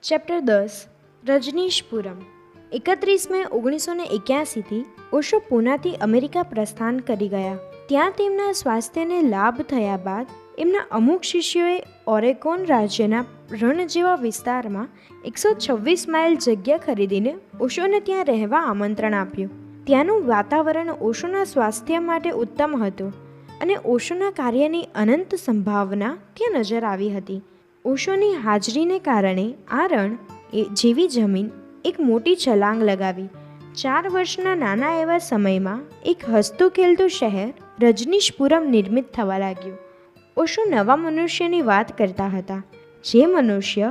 Chapter 10 રજનીશપુરમ 31 મે 1981થી Osho પૂનાથી America પ્રસ્થાન કરી ગયા. ત્યાં તેમના સ્વાસ્થ્યને લાભ થયા બાદ એમના અમુક શિષ્યોએ ઓરેગોન રાજ્યના રણ જેવા વિસ્તારમાં 126 માઇલ જગ્યા ખરીદીને ઓશોને ત્યાં રહેવા આમંત્રણ આપ્યું. ત્યાંનું વાતાવરણ ઓશોના સ્વાસ્થ્ય માટે ઉત્તમ હતું અને ઓશોના કાર્યની અનંત સંભાવના ત્યાં નજર આવી હતી. ઓશોની હાજરીને કારણે આ રણ જેવી જમીન એક મોટી છલાંગ લગાવી. 4 વર્ષના નાના એવા સમયમાં એક હસતું ખેલતું શહેર રજનીશપુરમ નિર્મિત થવા લાગ્યું. ઓશો નવા મનુષ્યની વાત કરતા હતા, જે મનુષ્ય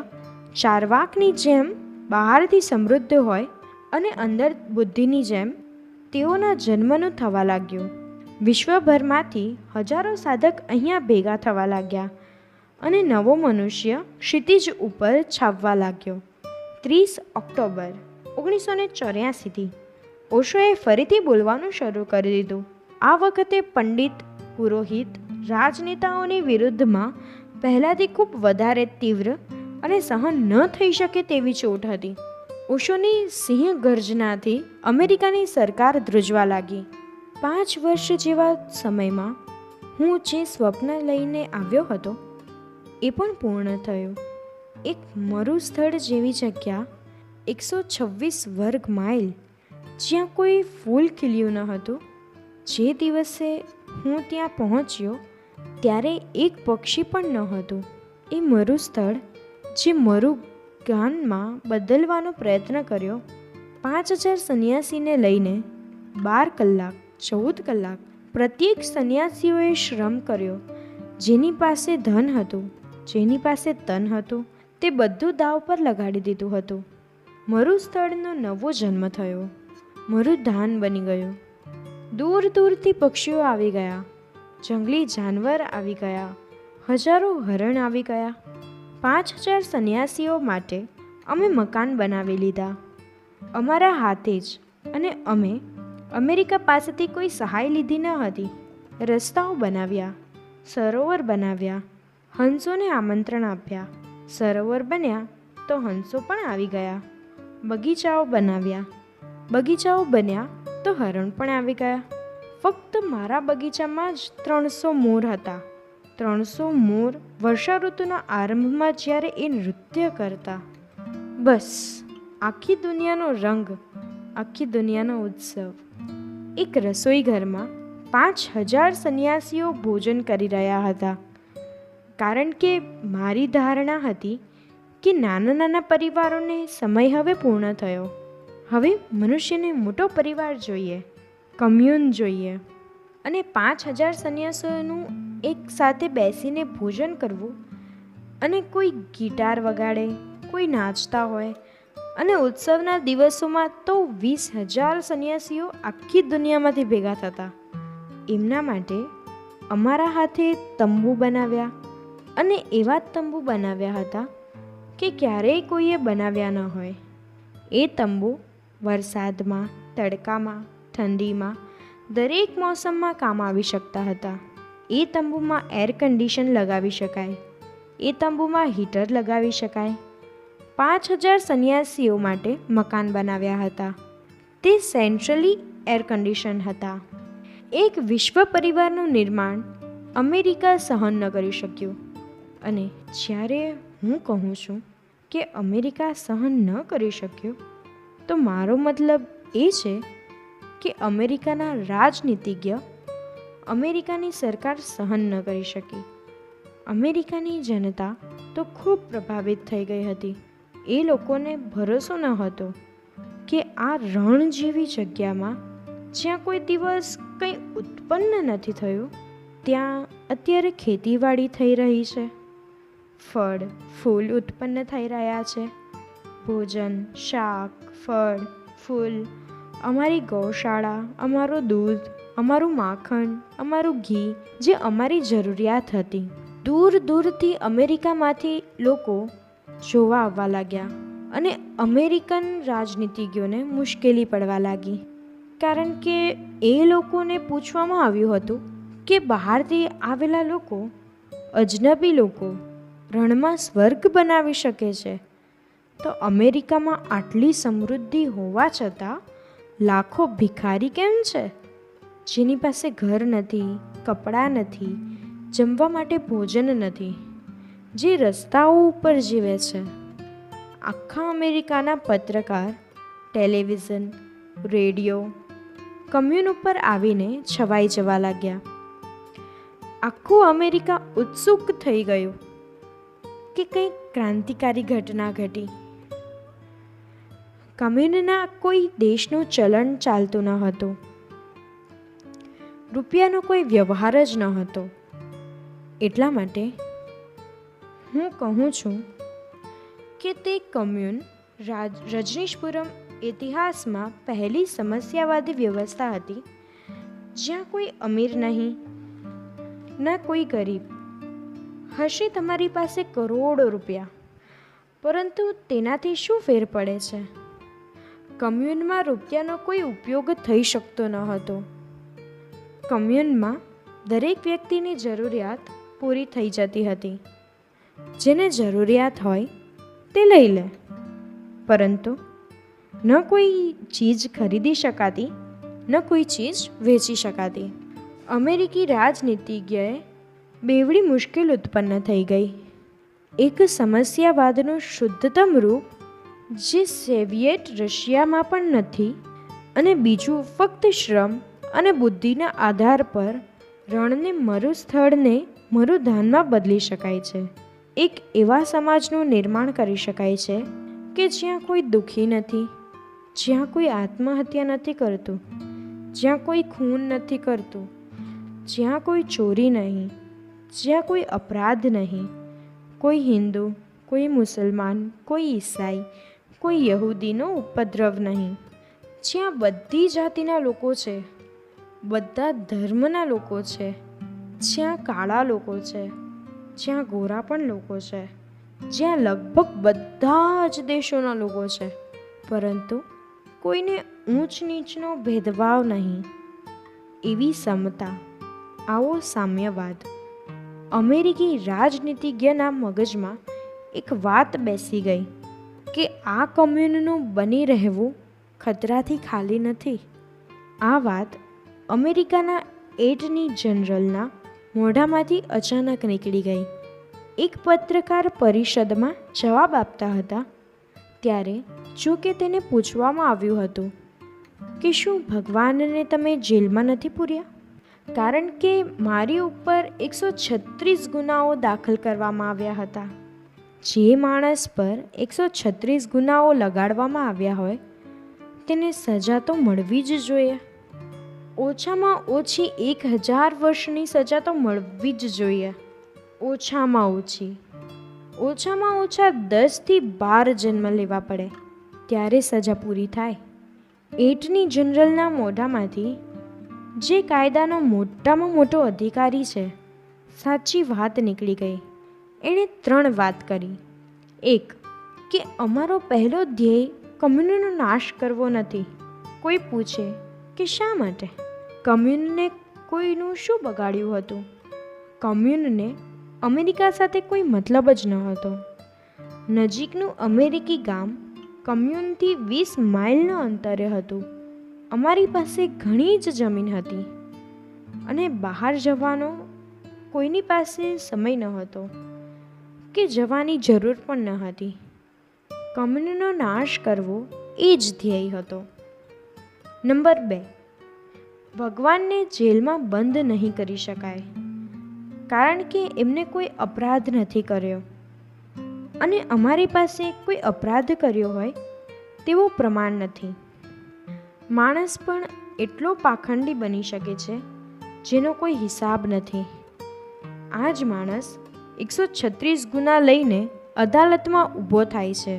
ચારવાકની જેમ બહારથી સમૃદ્ધ હોય અને અંદર બુદ્ધિની જેમ તેઓના જન્મનું થવા લાગ્યું. વિશ્વભરમાંથી હજારો સાધક અહીંયા ભેગા થવા લાગ્યા અને નવો મનુષ્ય ક્ષિતિજ ઉપર છાપવા લાગ્યો. 30 ઓક્ટોબર 1984થી ઓશોએ ફરીથી બોલવાનું શરૂ કરી દીધું. આ વખતે પંડિત, પુરોહિત, રાજનેતાઓની વિરુદ્ધમાં પહેલાંથી ખૂબ વધારે તીવ્ર અને સહન ન થઈ શકે તેવી ચોટ હતી. ઓશોની સિંહ ગર્જનાથી અમેરિકાની સરકાર ધ્રુજવા લાગી. 5 વર્ષ જેવા સમયમાં હું જે સ્વપ્ન લઈને આવ્યો હતો એ પણ પૂર્ણ થયું. એક મરુસ્થળ જેવી જગ્યા, 126 વર્ગ માઇલ, જ્યાં કોઈ ફૂલ ખીલ્યું ન હતું. જે દિવસે હું ત્યાં પહોંચ્યો ત્યારે એક પક્ષી પણ ન હતું. એ મરુસ્થળ જે મરુગાનમાં બદલવાનો પ્રયત્ન કર્યો. 5000 સંન્યાસીને લઈને 12 કલાક 14 કલાક પ્રત્યેક સંન્યાસીઓએ શ્રમ કર્યો. જેની પાસે ધન હતું, જેની પાસે તન હતું, તે બધું દાવ પર લગાડી દીધું હતું. મરુસ્થળનો નવો જન્મ થયો. મરુધાન બની ગયું. દૂર દૂરથી પક્ષીઓ આવી ગયા, જંગલી જાનવર આવી ગયા, હજારો હરણ આવી ગયા. 5000 સંન્યાસીઓ માટે અમે મકાન બનાવી લીધા અમારા હાથે જ, અને અમે અમેરિકા પાસેથી કોઈ સહાય લીધી ન હતી. રસ્તાઓ બનાવ્યા, સરોવર બનાવ્યા, હંસોને આમંત્રણ આપ્યા. સરોવર બન્યા તો હંસો પણ આવી ગયા. બગીચાઓ બનાવ્યા, બગીચાઓ બન્યા તો હરણ પણ આવી ગયા. ફક્ત મારા બગીચામાં જ 300 મોર હતા. 300 મોર વર્ષા ઋતુના આરંભમાં જ્યારે એ નૃત્ય કરતા. બસ આખી દુનિયાનો રંગ, આખી દુનિયાનો ઉત્સવ. એક રસોઈ ઘરમાં 5000 સંન્યાસીઓ ભોજન કરી રહ્યા હતા. કારણ કે મારી ધારણા હતી કે નાના નાના પરિવારોને સમય હવે પૂર્ણ થયો. હવે મનુષ્યને મોટો પરિવાર જોઈએ, કમ્યુન જોઈએ. અને 5000 સંન્યાસીઓનું એક સાથે બેસીને ભોજન કરવું, અને કોઈ ગિટાર વગાડે, કોઈ નાચતા હોય, અને ઉત્સવના દિવસોમાં તો 20,000 સંન્યાસીઓ આખી દુનિયામાંથી ભેગા થતા. એમના માટે અમારા હાથે તંબુ બનાવ્યા, અને એવા તંબુ બનાવ્યા હતા કે ક્યારેય કોઈએ બનાવ્યા ન હોય. એ તંબુ વરસાદમાં, તડકામાં, ઠંડીમાં, દરેક મોસમમાં કામ આવી શકતા હતા. એ તંબુમાં એર કન્ડિશન લગાવી શકાય, એ તંબુમાં હીટર લગાવી શકાય. 5000 સંન્યાસીઓ માટે મકાન બનાવ્યા હતા. તે સેન્ટ્રલી એર કન્ડિશન હતા. એક વિશ્વ પરિવારનું નિર્માણ અમેરિકા સહન ન કરી શક્યું. અને જ્યારે હું કહું છું કે અમેરિકા સહન ન કરી શક્યું, તો મારો મતલબ એ છે કે અમેરિકાના રાજનીતિજ્ઞ, અમેરિકાની સરકાર સહન ન કરી શકી. અમેરિકાની જનતા તો ખૂબ પ્રભાવિત થઈ ગઈ હતી. એ લોકોને ભરોસો ન હતો કે આ રણ જેવી જગ્યામાં, જ્યાં કોઈ દિવસ કંઈ ઉત્પન્ન નથી થયું, ત્યાં અત્યારે ખેતીવાડી થઈ રહી છે. ફળ ફૂલ ઉત્પન્ન થઈ રહ્યા છે. ભોજન, શાક, ફળ, ફૂલ, અમારી ગૌશાળા, અમારું દૂધ, અમારું માખણ, અમારું ઘી, જે અમારી જરૂરિયાત હતી. દૂર દૂરથી અમેરિકામાંથી લોકો જોવા આવવા લાગ્યા. અને અમેરિકન રાજનીતિજ્ઞોને મુશ્કેલી પડવા લાગી. કારણ કે એ લોકોને પૂછવામાં આવ્યું હતું કે બહારથી આવેલા લોકો, અજનબી લોકો, રણમાં સ્વર્ગ બનાવી શકે છે. તો અમેરિકામાં આટલી સમૃદ્ધિ હોવા છતાં લાખો ભિખારી કેમ છે, જેની પાસે ઘર નથી, કપડાં નથી, જમવા માટે ભોજન નથી, જે રસ્તાઓ ઉપર જીવે છે? આખા અમેરિકાના પત્રકાર, ટેલિવિઝન, રેડિયો કમ્યુન ઉપર આવીને છવાઈ જવા લાગ્યા. આખું અમેરિકા ઉત્સુક થઈ ગયું કે કંઈક ક્રાંતિકારી ઘટના ઘટી. કમ્યુનના કોઈ દેશનું ચલણ ચાલતું ન હતું, રૂપિયાનો કોઈ વ્યવહાર જ ન હતો. એટલા માટે હું કહું છું કે તે કમ્યુન રજનીશપુરમ ઇતિહાસમાં પહેલી સમસ્યાવાદી વ્યવસ્થા હતી, જ્યાં કોઈ અમીર નહીં, ના કોઈ ગરીબ. હશે તમારી પાસે કરોડો રૂપિયા, પરંતુ તેનાથી શું ફેર પડે છે? કમ્યુનમાં રૂપિયાનો કોઈ ઉપયોગ થઈ શકતો ન હતો. કમ્યુનમાં દરેક વ્યક્તિની જરૂરિયાત પૂરી થઈ જતી હતી. જેને જરૂરિયાત હોય તે લઈ લે, પરંતુ ન કોઈ ચીજ ખરીદી શકાતી, ન કોઈ ચીજ વેચી શકાતી. અમેરિકી રાજનીતિજ્ઞએ બેવડી મુશ્કેલ ઉત્પન્ન થઈ ગઈ. એક સમસ્યાવાદનું શુદ્ધતમ રૂપ, જે સોવિયેટ રશિયામાં પણ નથી, અને બીજું ફક્ત શ્રમ અને બુદ્ધિના આધાર પર રણને મરુસ્થળને મરુધાનમાં બદલી શકાય છે. એક એવા સમાજનું નિર્માણ કરી શકાય છે કે જ્યાં કોઈ દુઃખી નથી, જ્યાં કોઈ આત્મહત્યા નથી કરતું, જ્યાં કોઈ ખૂન નથી કરતું, જ્યાં કોઈ ચોરી નહીં, જ્યાં કોઈ અપરાધ નહીં, કોઈ હિન્દુ, કોઈ મુસલમાન, કોઈ ઈસાઈ, કોઈ યહૂદીનો ઉપદ્રવ નહીં, જ્યાં બધી જાતિના લોકો છે, બધા ધર્મના લોકો છે, જ્યાં કાળા લોકો છે, જ્યાં ગોરા પણ લોકો છે, જ્યાં લગભગ બધા જ દેશોના લોકો છે, પરંતુ કોઈને ઊંચ નીચનો ભેદભાવ નહીં. એવી સમતા, આવો સામ્યવાદ. અમેરિકી રાજનીતિજ્ઞના મગજમાં એક વાત બેસી ગઈ કે આ કમ્યુનનું બની રહેવું ખતરાથી ખાલી નથી. આ વાત અમેરિકાના એટર્ની જનરલના મોઢામાંથી અચાનક નીકળી ગઈ. એક પત્રકાર પરિષદમાં જવાબ આપતા હતા ત્યારે જો કે તેને પૂછવામાં આવ્યું હતું કે શું ભગવાનને તમે જેલમાં નથી પૂર્યા, કારણ કે મારી ઉપર 136 ગુનાઓ દાખલ કરવામાં આવ્યા હતા. જે માણસ પર 136 ગુનાઓ લગાડવામાં આવ્યા હોય તેને સજા તો મળવી જ જોઈએ. ઓછામાં ઓછી 1000 વર્ષની સજા તો મળવી જ જોઈએ. ઓછામાં ઓછા 10 થી 12 જન્મ લેવા પડે ત્યારે સજા પૂરી થાય. એટર્ની જનરલના મોઢામાંથી, જે કાયદાનો મોટામાં મોટો અધિકારી છે, સાચી વાત નીકળી ગઈ. એણે 3 વાત કરી. 1 કે અમારો પહેલો ધ્યેય કમ્યુનનો નાશ કરવો નથી. કોઈ પૂછે કે શા માટે? કમ્યુનને કોઈનું શું બગાડ્યું હતું? કમ્યુનને અમેરિકા સાથે કોઈ મતલબ જ ન હતો. નજીકનું અમેરિકી ગામ કમ્યુનથી 20 માઇલના અંતરે હતું. અમારી પાસે ઘણી જ જમીન હતી અને બહાર જવાનો કોઈની પાસે સમય ન હતો કે જવાની જરૂર પણ ન હતી. કમ્યુનનો નાશ કરવો એ જ ધ્યેય હતો. નંબર 2, ભગવાનને જેલમાં બંધ નહીં કરી શકાય, કારણ કે એમને કોઈ અપરાધ નથી કર્યો અને અમારી પાસે કોઈ અપરાધ કર્યો હોય તેવું પ્રમાણ નથી. માણસ પણ એટલો પાખંડી બની શકે છે જેનો કોઈ હિસાબ નથી. આ જ માણસ 136 ગુના લઈને અદાલતમાં ઊભો થાય છે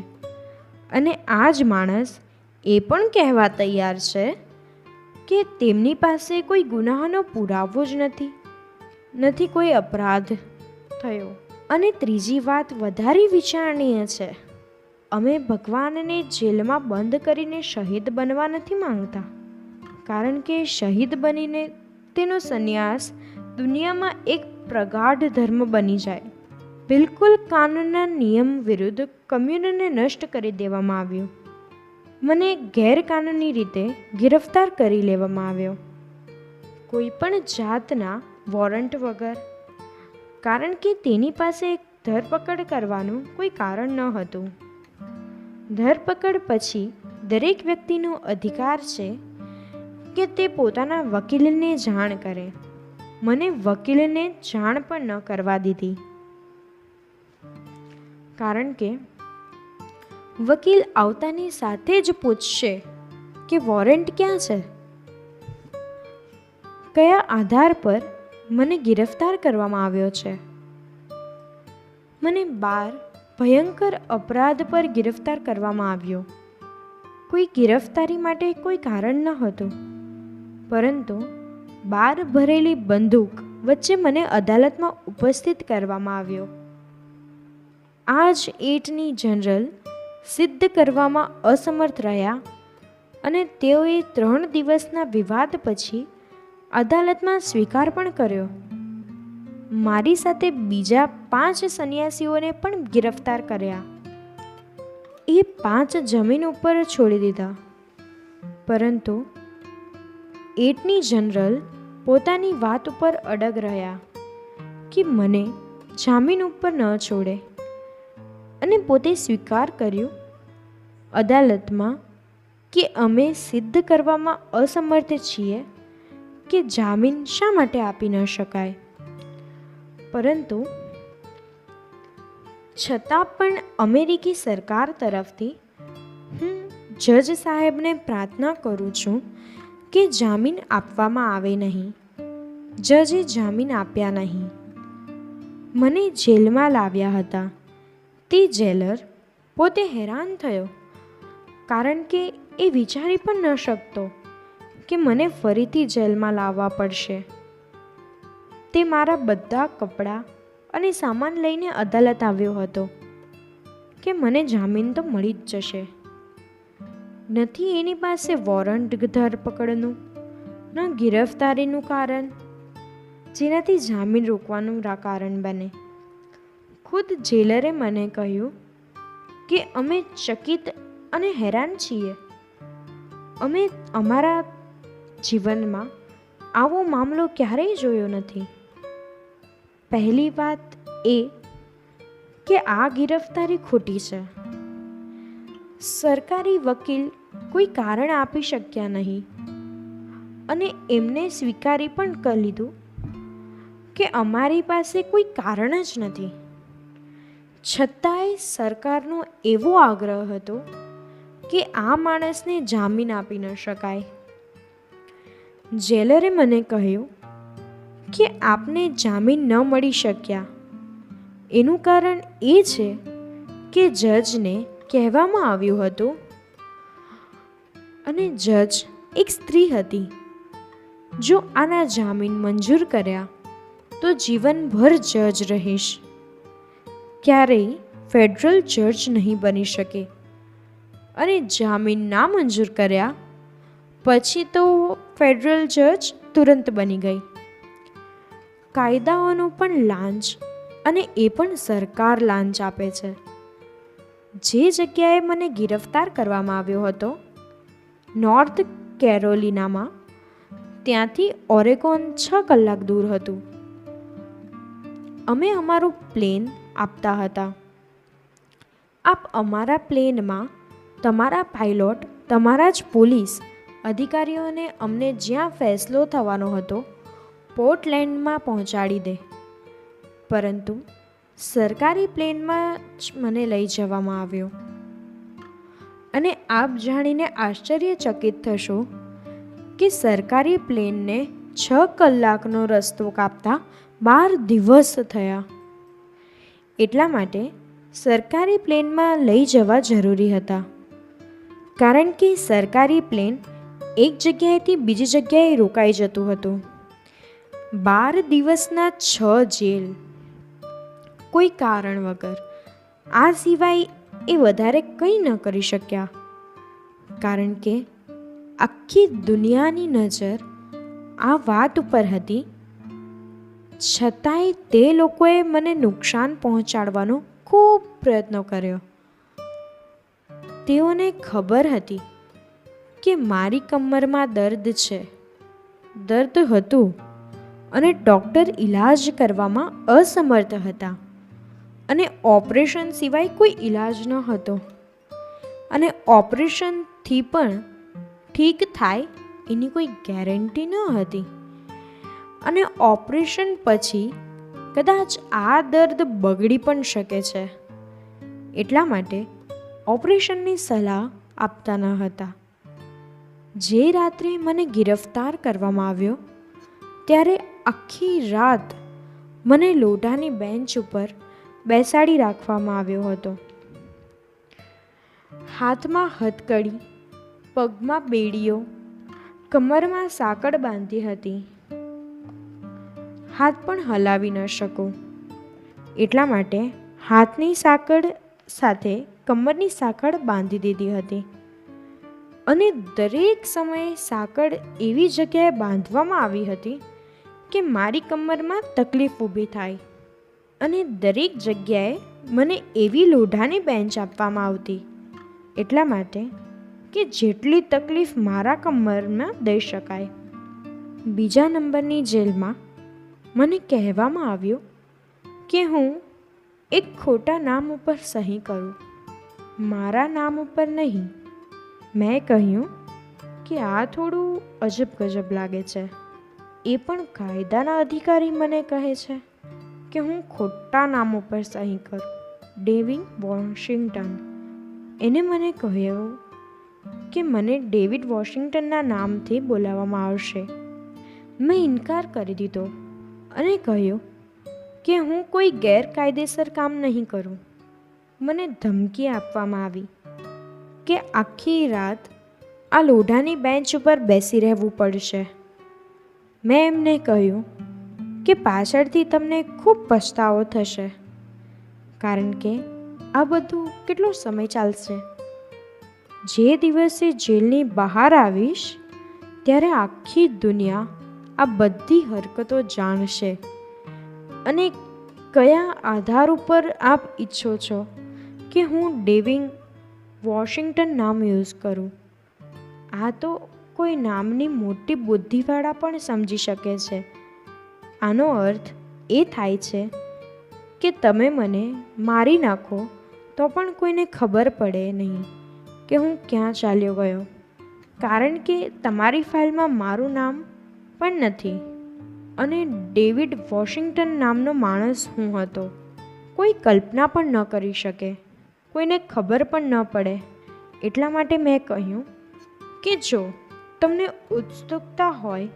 અને આ જ માણસ એ પણ કહેવા તૈયાર છે કે તેમની પાસે કોઈ ગુનાહનો પુરાવો જ નથી કોઈ અપરાધ થયો. અને ત્રીજી વાત વધારે વિચારણીય છે. અમે ભગવાનને જેલમાં બંધ કરીને શહીદ બનવા નથી માંગતા, કારણ કે શહીદ બનીને તેનો સંન્યાસ દુનિયામાં એક પ્રગાઢ ધર્મ બની જાય. બિલકુલ કાનૂનના નિયમ વિરુદ્ધ કમ્યુનને નષ્ટ કરી દેવામાં આવ્યું. મને ગેરકાનૂની રીતે ગિરફ્તાર કરી લેવામાં આવ્યો, કોઈ પણ જાતના વોરંટ વગર, કારણ કે તેની પાસે ધરપકડ કરવાનું કોઈ કારણ ન હતું. ધરપકડ પછી દરેક વ્યક્તિનો અધિકાર છે કે તે પોતાના વકીલને જાણ કરે. મને વકીલને જાણ પણ ન કરવા દીધી, કારણ કે વકીલ આવતાની સાથે જ પૂછશે કે વોરંટ ક્યાં છે, કયા આધાર પર મને ગિરફ્તાર કરવામાં આવ્યો છે. મને 12 ભયંકર અપરાધ પર ગિરફ્તાર કરવામાં આવ્યો. કોઈ ગિરફ્તારી માટે કોઈ કારણ ન હતું, પરંતુ 12 ભરેલી બંદૂક વચ્ચે મને અદાલતમાં ઉપસ્થિત કરવામાં આવ્યો. આ જ એટર્ની જનરલ સિદ્ધ કરવામાં અસમર્થ રહ્યા અને તેઓએ 3 દિવસના વિવાદ પછી અદાલતમાં સ્વીકાર પણ કર્યો. મારી સાથે બીજા 5 સંન્યાસીઓને પણ ગિરફ્તાર કર્યા. એ 5 જમીન ઉપર છોડી દીધા, પરંતુ એટર્ની જનરલ પોતાની વાત ઉપર અડગ રહ્યા કે મને જામીન ઉપર ન છોડે, અને પોતે સ્વીકાર કર્યું અદાલતમાં કે અમે સિદ્ધ કરવામાં અસમર્થ છીએ કે જામીન શા માટે આપી ન શકાય. પરંતુ છતાં પણ અમેરિકી સરકાર તરફથી હું જજ સાહેબને પ્રાર્થના કરું છું કે જામીન આપવામાં આવે નહીં. જજે જામીન આપ્યા નહીં. મને જેલમાં લાવ્યા હતા. તે જેલર પોતે હેરાન થયો, કારણ કે એ વિચારી પણ ન શકતો કે મને ફરીથી જેલમાં લાવવા પડશે. તે મારા બધા કપડાં અને સામાન લઈને અદાલત આવ્યો હતો કે મને જામીન તો મળી જ જશે. નથી એની પાસે વોરંટ ધરપકડનું, ન ગિરફ્તારીનું કારણ જેનાથી જામીન રોકવાનું કારણ બને. ખુદ જેલરે મને કહ્યું કે અમે ચકિત અને હેરાન છીએ. અમે અમારા જીવનમાં આવો મામલો ક્યારેય જોયો નથી. પહેલી વાત એ કે આ ગિરફ્તારી ખોટી છે. સરકારી વકીલ કોઈ કારણ આપી શક્યા નહીં, અને એમને સ્વીકારી પણ કરી લીધું કે અમારી પાસે કોઈ કારણ જ નથી. છતાંય સરકારનો એવો આગ્રહ હતો કે આ માણસને જામીન આપી ન શકાય. જેલરે મને કહ્યું કે આપને જામીન ન મળી શક્યા એનું કારણ એ છે કે જજને કહેવામાં આવ્યું હતું, અને જજ એક સ્ત્રી હતી, જો આના જામીન મંજૂર કર્યા તો જીવનભર જજ રહીશ, ક્યારેય ફેડરલ જજ નહીં બની શકે. અને જામીન ના મંજૂર કર્યા પછી તો ફેડરલ જજ તુરંત બની ગઈ. કાયદાઓનું પણ લાંચ, અને એ પણ સરકાર લાંચ આપે છે. જે જગ્યાએ મને ગિરફ્તાર કરવામાં આવ્યો હતો, નોર્થ કેરોલિનામાં, ત્યાંથી ઓરેગોન 6 કલાક દૂર હતું. અમે અમારું પ્લેન આપતા હતા. આપ અમારા પ્લેનમાં તમારા પાયલોટ, તમારા જ પોલીસ અધિકારીઓને અમને જ્યાં ફેસલો થવાનો હતો પોર્ટલેન્ડમાં પહોંચાડી દે. પરંતુ સરકારી પ્લેનમાં જ મને લઈ જવામાં આવ્યો. અને આપ જાણીને આશ્ચર્યચકિત થશો કે સરકારી પ્લેનને 6 કલાકનો રસ્તો કાપતા 12 દિવસ થયા. એટલા માટે સરકારી પ્લેનમાં લઈ જવા જરૂરી હતા, કારણ કે સરકારી પ્લેન એક જગ્યાએથી બીજી જગ્યાએ રોકાઈ જતું હતું. 12 દિવસના 6 જેલ, કોઈ કારણ વગર. આ સિવાય એ વધારે કંઈ ન કરી શક્યા, કારણ કે આખી દુનિયાની નજર આ વાત ઉપર હતી છતાંય તે લોકોએ મને નુકસાન પહોંચાડવાનો ખૂબ પ્રયત્ન કર્યો. તેઓને ખબર હતી કે મારી કમરમાં દર્દ છે, દર્દ હતું, અને ડૉક્ટર ઈલાજ કરવામાં અસમર્થ હતા, અને ઓપરેશન સિવાય કોઈ ઈલાજ ન હતો, અને ઓપરેશનથી પણ ઠીક થાય એની કોઈ ગેરંટી ન હતી, અને ઓપરેશન પછી કદાચ આ દર્દ બગડી પણ શકે છે. એટલા માટે ઓપરેશનની સલાહ આપતા ન હતા. જે રાત્રે મને ગિરફ્તાર કરવામાં આવ્યો ત્યારે આખી રાત મને લોઢાની બેન્ચ ઉપર બેસાડી રાખવામાં આવ્યો હતો. હાથમાં હથકડી, પગમાં બેડીઓ, કમરમાં સાંકળ બાંધી હતી. હાથ પણ હલાવી ન શકું, એટલા માટે હાથની સાંકળ સાથે કમરની સાંકળ બાંધી દીધી હતી, અને દરેક સમયે સાંકળ એવી જગ્યાએ બાંધવામાં આવી હતી કે મારી કમરમાં તકલીફ ઊભી થાય, અને દરેક જગ્યાએ મને એવી લોઢાની બેન્ચ આપવામાં આવતી એટલા માટે કે જેટલી તકલીફ મારા કમરમાં દઈ શકાય. બીજા નંબરની જેલમાં મને કહેવામાં આવ્યું કે હું એક ખોટા નામ ઉપર સહી કરું, મારા નામ ઉપર નહીં. મેં કહ્યું કે આ થોડું અજબ ગજબ લાગે છે. એ પણ કાયદાના અધિકારી મને કહે છે કે હું ખોટા નામ ઉપર સહી કરું. David Washington. એને મને કહ્યું કે મને ડેવિડ વોશિંગ્ટનના નામથી બોલાવવામાં આવશે. મેં ઇનકાર કરી દીધો અને કહ્યું કે હું કોઈ ગેરકાયદેસર કામ નહીં કરું. મને ધમકી આપવામાં આવી કે આખી રાત આ લોઢાની બેન્ચ ઉપર બેસી રહેવું પડશે. મેં એમને કહ્યું કે પાછળથી તમને ખૂબ પછતાવો થશે, કારણ કે આ બધું કેટલો સમય ચાલશે. જે દિવસે જેલની બહાર આવીશ ત્યારે આખી દુનિયા આ બધી હરકતો જાણશે, અને કયા આધાર ઉપર આપ ઈચ્છો છો કે હું ડેવિડ વોશિંગ્ટન નામ યુઝ કરું. આ તો કોઈ નામની મોટી બુદ્ધિવાળા પણ સમજી શકે છે. આનો અર્થ એ થાય છે કે તમે મને મારી નાખો તો પણ કોઈને ખબર પડે નહીં કે હું ક્યાં ચાલ્યો ગયો, કારણ કે તમારી ફાઇલમાં મારું નામ પણ નથી, અને ડેવિડ વોશિંગ્ટન નામનો માણસ હું હતો. કોઈ કલ્પના પણ ન કરી શકે, કોઈને ખબર પણ ન પડે. એટલા માટે મેં કહ્યું કે જો તમને ઉત્સુકતા હોય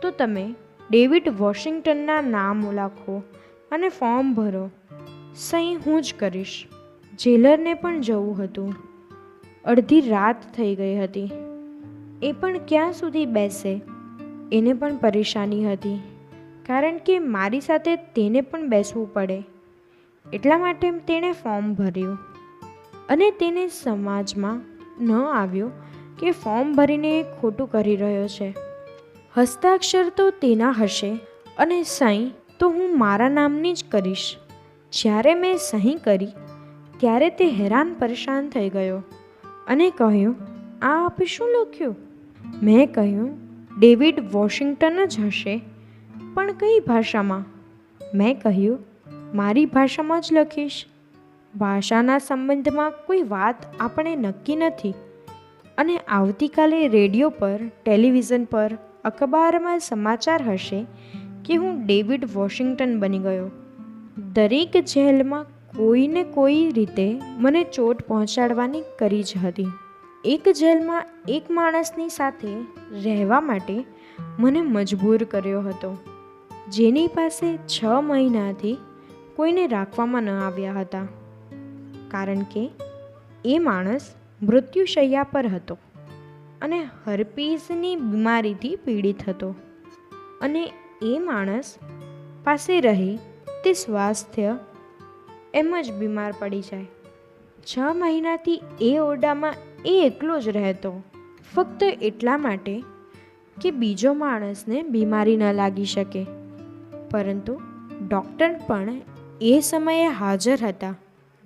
તો તમે ડેવિડ વોશિંગ્ટનના નામ લખો અને ફોર્મ ભરો. સહી હું જ કરીશ. જેલરને પણ જવું હતું. અડધી રાત થઈ ગઈ હતી. એ પણ ક્યાં સુધી બેસે એને પણ પરેશાની હતી, કારણ કે મારી સાથે તેને પણ બેસવું પડે. એટલા માટે તેણે ફોર્મ ભર્યું, અને તેને સમાજમાં ન આવ્યો કે ફોર્મ ભરીને એ ખોટું કરી રહ્યો છે. હસ્તાક્ષર તો તેના હશે અને સહી તો હું મારા નામની જ કરીશ. જ્યારે મેં સહી કરી ત્યારે તે હેરાન પરેશાન થઈ ગયો અને કહ્યું, આ આપે શું લખ્યું? મેં કહ્યું, ડેવિડ વોશિંગ્ટન જ હશે, પણ કઈ ભાષામાં? મેં કહ્યું, મારી ભાષામાં જ લખીશ. ભાષાના સંબંધમાં કોઈ વાત આપણે નક્કી નથી, અને આવતીકાલે રેડિયો પર, ટેલિવિઝન પર, અખબારમાં સમાચાર હશે કે હું ડેવિડ વોશિંગ્ટન બની ગયો. દરેક જેલમાં કોઈને કોઈ રીતે મને ચોટ પહોંચાડવાની કરી જ હતી. એક જેલમાં એક માણસની સાથે રહેવા માટે મને મજબૂર કર્યો હતો, જેની પાસે 6 મહિનાથી કોઈને રાખવામાં ન આવ્યા હતા, કારણ કે એ માણસ મૃત્યુશૈયા પર હતો અને હર્પીસની બીમારીથી પીડિત હતો, અને એ માણસ પાસે રહે તે સ્વાસ્થ્ય એમ જ બીમાર પડી જાય. 6 મહિનાથી એ ઓરડામાં એ એકલો જ રહેતો, ફક્ત એટલા માટે કે બીજો માણસને બીમારી ન લાગી શકે. પરંતુ ડૉક્ટર પણ એ સમયે હાજર હતા,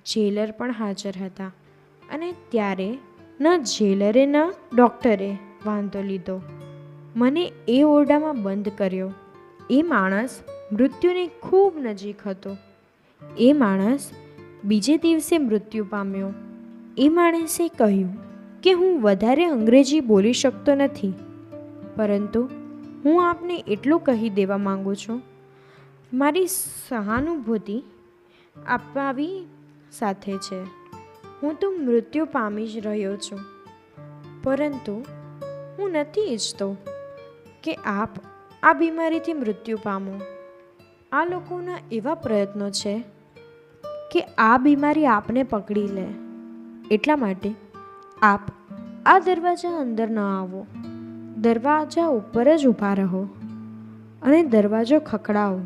જેલર પણ હાજર હતા, અને ત્યારે ન જેલરે ન ડૉક્ટરે વાંધો લીધો. મને એ ઓરડામાં બંધ કર્યો. એ માણસ મૃત્યુની ખૂબ નજીક હતો. એ માણસ બીજે દિવસે મૃત્યુ પામ્યો. એ માણસે કહ્યું કે હું વધારે અંગ્રેજી બોલી શકતો નથી, પરંતુ હું આપને એટલું કહી દેવા માંગુ છું, મારી સહાનુભૂતિ અપાવી સાથે છે. હું તો મૃત્યુ પામી જ રહ્યો છું, પરંતુ હું નથી ઈચ્છતો કે આપ આ બીમારીથી મૃત્યુ પામો. આ લોકોના એવા પ્રયત્નો છે કે આ બીમારી આપને પકડી લે. એટલા માટે આપ આ દરવાજા અંદર ન આવો. દરવાજા ઉપર જ ઊભા રહો અને દરવાજો ખખડાવો.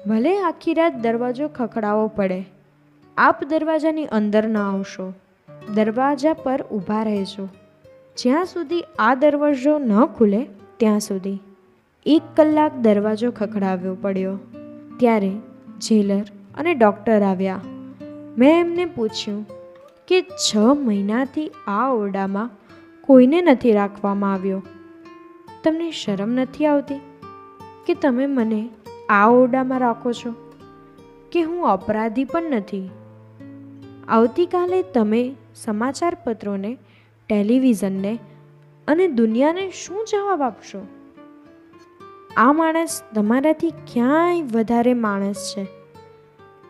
ભલે આખી રાત દરવાજો ખખડાવવો પડે, આપ દરવાજાની અંદર ન આવશો. દરવાજા પર ઊભા રહેજો જ્યાં સુધી આ દરવાજો ન ખુલે ત્યાં સુધી. 1 કલાક દરવાજો ખખડાવવો પડ્યો. ત્યારે જેલર અને ડૉક્ટર આવ્યા. મેં એમને પૂછ્યું કે 6 મહિનાથી આ ઓરડામાં કોઈને નથી રાખવામાં આવ્યો. તમને શરમ નથી આવતી કે તમે મને આ ઓરડામાં રાખો છો? કે હું અપરાધી પણ નથી? આવતીકાલે તમે સમાચાર પત્રોને, ટેલિવિઝનને અને દુનિયાને શું જવાબ આપશો? આ માણસ તમારાથી ક્યાંય વધારે માણસ છે,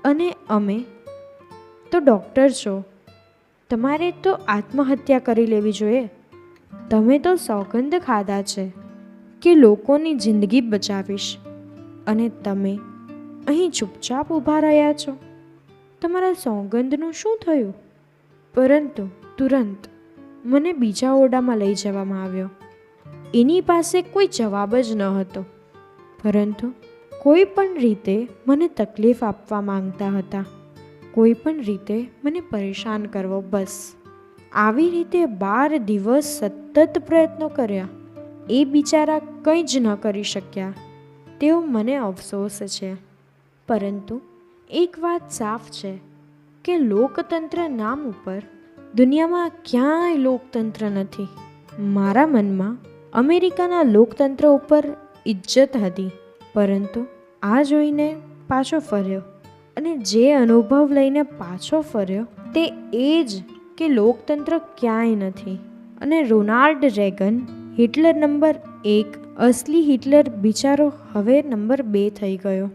અને અમે તો ડૉક્ટર છો. તમારે તો આત્મહત્યા કરી લેવી જોઈએ. તમે તો સોગંદ ખાધા છે કે લોકોની જિંદગી બચાવીશ, અને તમે અહીં ચૂપચાપ ઊભા રહ્યા છો. તમારા સોગંદનું શું થયું? પરંતુ તુરંત મને બીજા ઓરડામાં લઈ જવામાં આવ્યો. એની પાસે કોઈ જવાબ જ ન હતો, પરંતુ કોઈ પણ રીતે મને તકલીફ આપવા માંગતા હતા, કોઈ પણ રીતે મને પરેશાન કરવો. બસ આવી રીતે 12 દિવસ સતત પ્રયત્નો કર્યા. એ બિચારા કંઈ જ ન કરી શક્યા. તેઓ મને અફસોસ છે. પરંતુ એક વાત સાફ છે કે લોકતંત્ર નામ ઉપર દુનિયામાં ક્યાંય લોકતંત્ર નથી. મારા મનમાં અમેરિકાના લોકતંત્ર ઉપર ઇજ્જત હતી, પરંતુ આ જોઈને પાછો ફર્યો, અને જે અનુભવ લઈને પાછો ફર્યો તે એ જ કે લોકતંત્ર ક્યાંય નથી. અને રોનાલ્ડ રેગન, હિટલર નંબર 1, અસલી હિટલર બિચારો હવે નંબર 2 થઈ ગયો.